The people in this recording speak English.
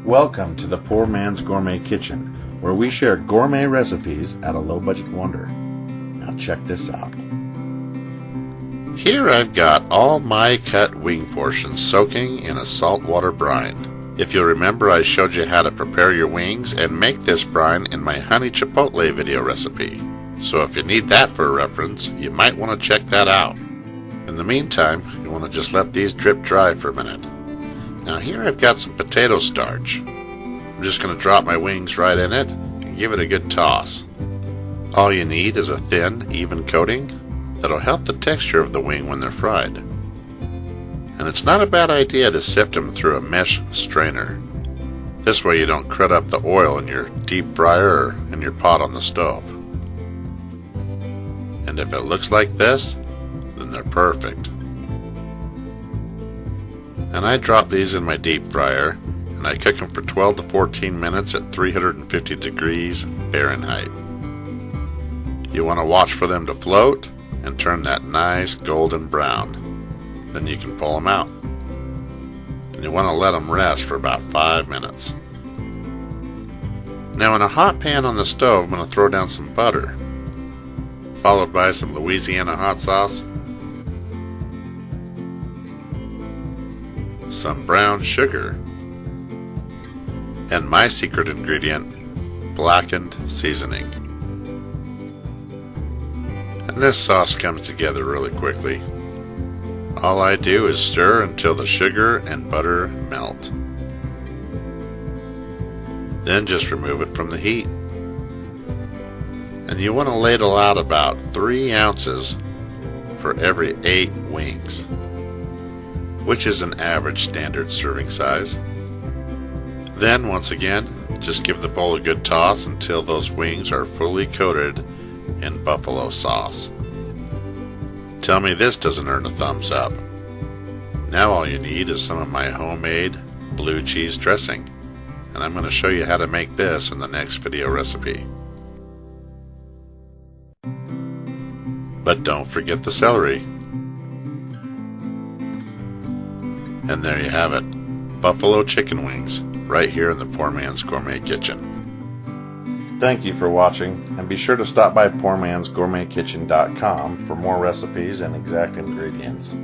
Welcome to the Poor Man's Gourmet Kitchen, where we share gourmet recipes at a low-budget wonder. Now check this out. Here I've got all my cut wing portions soaking in a saltwater brine. If you'll remember, I showed you how to prepare your wings and make this brine in my honey chipotle video recipe. So if you need that for a reference, you might want to check that out. In the meantime, you want to just let these drip dry for a minute. Now here I've got some potato starch. I'm just going to drop my wings right in it and give it a good toss. All you need is a thin, even coating that'll help the texture of the wing when they're fried. And it's not a bad idea to sift them through a mesh strainer. This way you don't crud up the oil in your deep fryer or in your pot on the stove. And if it looks like this, then they're perfect. And I drop these in my deep fryer and I cook them for 12 to 14 minutes at 350 degrees Fahrenheit. You want to watch for them to float and turn that nice golden brown. Then you can pull them out. And you want to let them rest for about 5 minutes. Now in a hot pan on the stove, I'm going to throw down some butter, followed by some Louisiana hot sauce, some brown sugar, and my secret ingredient, blackened seasoning. And this sauce comes together really quickly. All I do is stir until the sugar and butter melt. Then just remove it from the heat. And you want to ladle out about 3 ounces for every 8 wings, which is an average standard serving size. Then once again, just give the bowl a good toss until those wings are fully coated in buffalo sauce. Tell me this doesn't earn a thumbs up. Now all you need is some of my homemade blue cheese dressing, and I'm going to show you how to make this in the next video recipe. But don't forget the celery. And there you have it, buffalo chicken wings, right here in the Poor Man's Gourmet Kitchen. Thank you for watching, and be sure to stop by PoorMansGourmetKitchen.com for more recipes and exact ingredients.